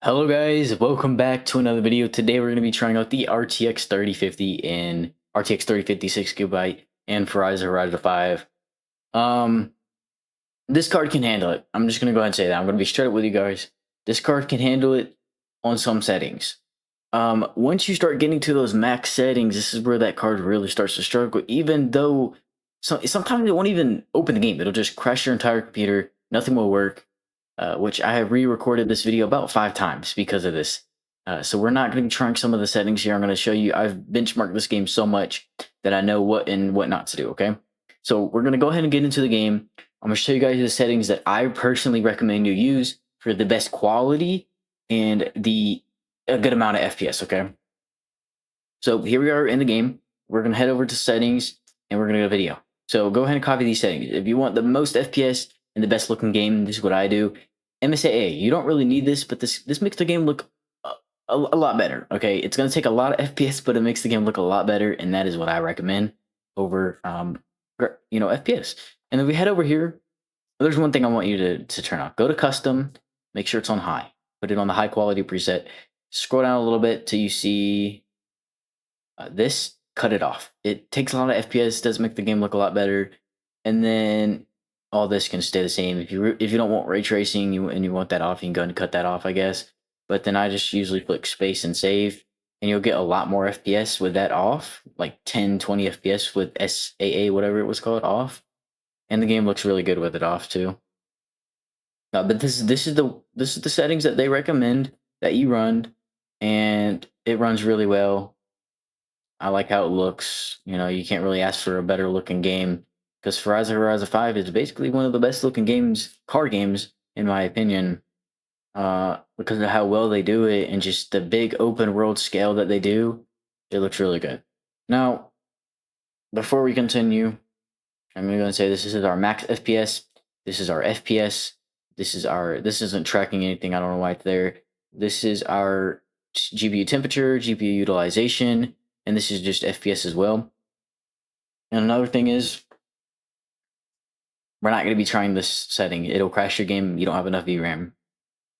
Hello guys, welcome back to another video. Today we're going to be trying out the RTX 3050 and RTX 3050 6GB and Forza Horizon 5. Um, this card can handle it. I'm just going to go ahead and say that. I'm going to be straight up with you guys. This card can handle it on some settings. Once you start getting to those max settings, this is where that card really starts to struggle, even though sometimes it won't even open the game. It'll just crash your entire computer. Nothing will work. Which I have re-recorded this video about 5 times because of this. So we're not going to be trying some of the settings here. I'm going to show you. I've benchmarked this game so much that I know what and what not to do, okay? So we're going to go ahead and get into the game. I'm going to show you guys the settings that I personally recommend you use for the best quality and a good amount of FPS, okay? So here we are in the game. We're going to head over to settings and we're going to go to video. So go ahead and copy these settings. If you want the most FPS and the best looking game, this is what I do. MSAA, you don't really need this, but this makes the game look a lot better. Okay, it's going to take a lot of FPS, but it makes the game look a lot better, and that is what I recommend over FPS. And then we head over here. There's one thing I want you to turn off. Go to custom, make sure it's on high. Put it on the high quality preset. Scroll down a little bit till you see this. Cut it off. It takes a lot of FPS, does make the game look a lot better, and then all this can stay the same. If you don't want ray tracing and you want that off, you can go and cut that off, I guess. But then I just usually click space and save, and you'll get a lot more FPS with that off, like 10, 20 FPS with SAA, whatever it was called, off. And the game looks really good with it off too. But this is the settings that they recommend that you run, and it runs really well. I like how it looks. You know, you can't really ask for a better looking game because Forza Horizon 5 is basically one of the best looking car games, in my opinion, because of how well they do it and just the big open world scale that they do. It looks really good. Now, before we continue, I'm going to say this is our max FPS. This is our FPS. This isn't tracking anything. I don't know why it's there. This is our GPU temperature, GPU utilization, and this is just FPS as well. And another thing is, we're not going to be trying this setting. It'll crash your game. You don't have enough VRAM.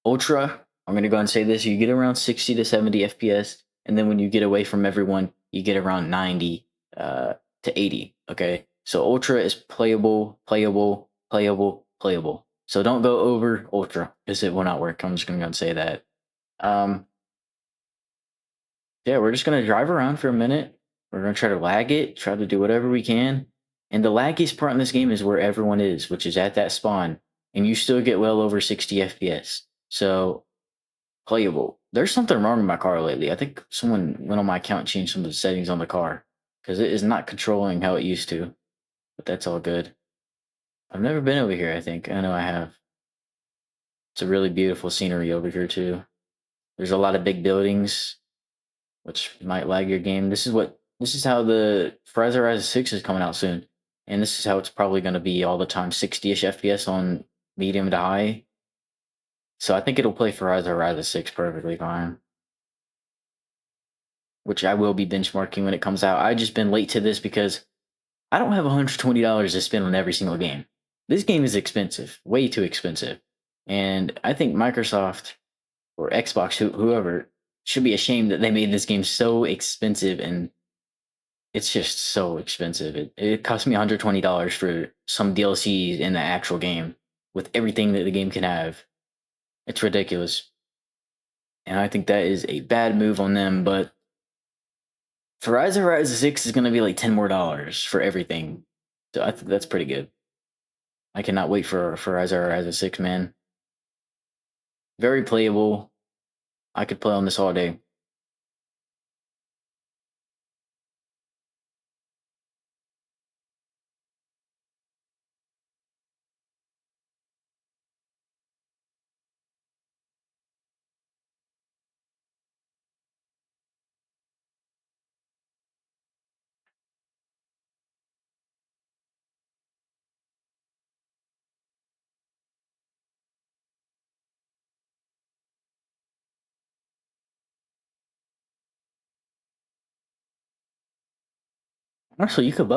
Ultra, I'm going to go and say this. You get around 60 to 70 FPS. And then when you get away from everyone, you get around 90 to 80. Okay. So Ultra is playable, playable, playable, playable. So don't go over Ultra because it will not work. I'm just going to go and say that. Yeah, we're just going to drive around for a minute. We're going to try to lag it, try to do whatever we can. And the laggiest part in this game is where everyone is, which is at that spawn. And you still get well over 60 FPS. So, playable. There's something wrong with my car lately. I think someone went on my account and changed some of the settings on the car. Because it is not controlling how it used to. But that's all good. I've never been over here, I think. I know I have. It's a really beautiful scenery over here, too. There's a lot of big buildings, which might lag your game. This is how the Forza Horizon 6 is coming out soon. And this is how it's probably going to be all the time, 60-ish FPS on medium to high. So I think it'll play Forza Horizon 6 perfectly fine. Which I will be benchmarking when it comes out. I've just been late to this because I don't have $120 to spend on every single game. This game is expensive, way too expensive. And I think Microsoft or Xbox, whoever, should be ashamed that they made this game so expensive, and it's just so expensive. It cost me $120 for some DLCs in the actual game with everything that the game can have. It's ridiculous. And I think that is a bad move on them, but Forza Horizon 6 is going to be like $10 more for everything. So I think that's pretty good. I cannot wait for Forza Horizon 6, man. Very playable. I could play on this all day. Actually, you could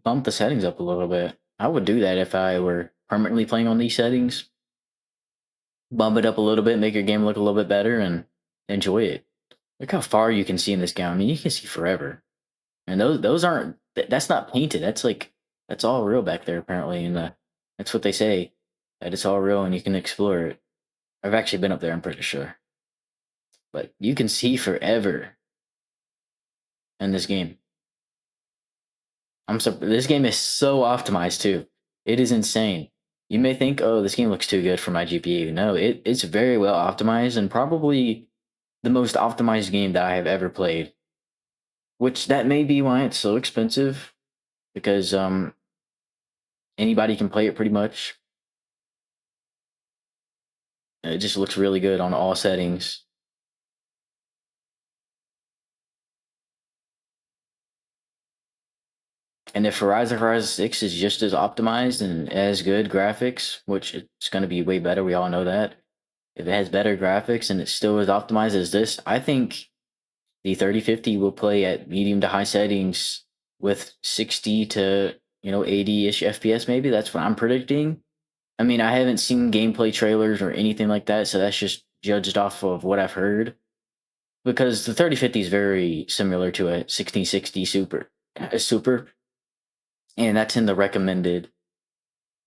bump the settings up a little bit. I would do that if I were permanently playing on these settings. bump it up a little bit, make your game look a little bit better, and enjoy it. Look how far you can see in this game. I mean, you can see forever. And those aren't that's not painted. That's like that's all real back there apparently. And that's what they say, that it's all real and you can explore it. I've actually been up there. I'm pretty sure, but you can see forever in this game. This game is so optimized too. It is insane. You may think, oh, this game looks too good for my GPU. No, it's very well optimized and probably the most optimized game that I have ever played. Which that may be why it's so expensive because anybody can play it pretty much. It just looks really good on all settings. And if Forza Horizon 6 is just as optimized and as good graphics, which it's going to be way better, we all know that. If it has better graphics and it's still as optimized as this, I think the 3050 will play at medium to high settings with 60 to 80-ish FPS maybe. That's what I'm predicting. I mean, I haven't seen gameplay trailers or anything like that, so that's just judged off of what I've heard. Because the 3050 is very similar to a 1660 Super, and that's in the recommended.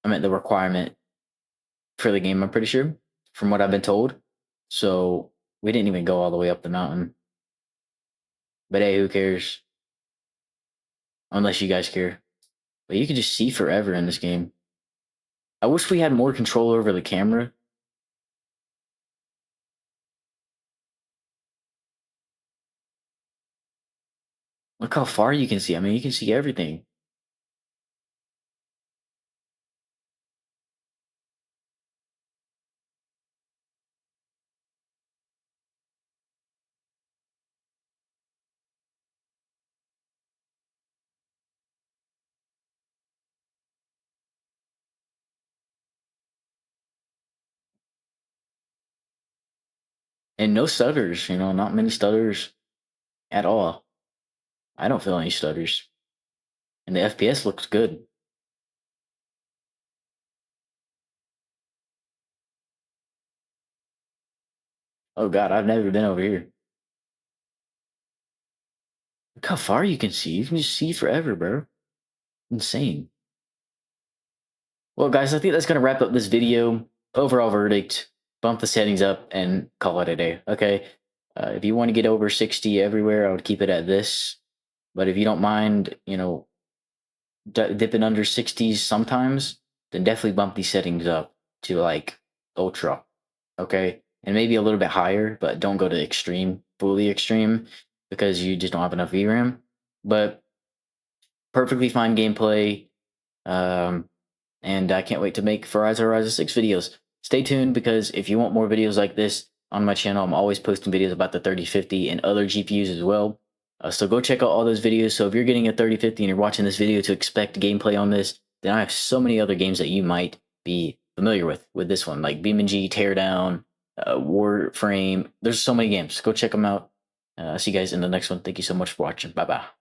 I meant the requirement for the game. I'm pretty sure, from what I've been told. So we didn't even go all the way up the mountain. But hey, who cares? Unless you guys care. But you can just see forever in this game. I wish we had more control over the camera. Look how far you can see. I mean, you can see everything. And no stutters, not many stutters at all. I don't feel any stutters. And the FPS looks good. Oh god, I've never been over here. Look how far you can see. You can just see forever, bro. Insane. Well, guys, I think that's going to wrap up this video. Overall verdict, bump the settings up and call it a day, okay? If you want to get over 60 everywhere, I would keep it at this. But if you don't mind, dipping under 60s sometimes, then definitely bump these settings up to like ultra, okay? And maybe a little bit higher, but don't go to extreme, fully extreme, because you just don't have enough VRAM. But perfectly fine gameplay. And I can't wait to make Forza Horizon 6 videos. Stay tuned because if you want more videos like this on my channel, I'm always posting videos about the 3050 and other GPUs as well. So go check out all those videos. So if you're getting a 3050 and you're watching this video to expect gameplay on this, then I have so many other games that you might be familiar with this one, like BeamNG, Teardown, Warframe. There's so many games. Go check them out. I'll see you guys in the next one. Thank you so much for watching. Bye-bye.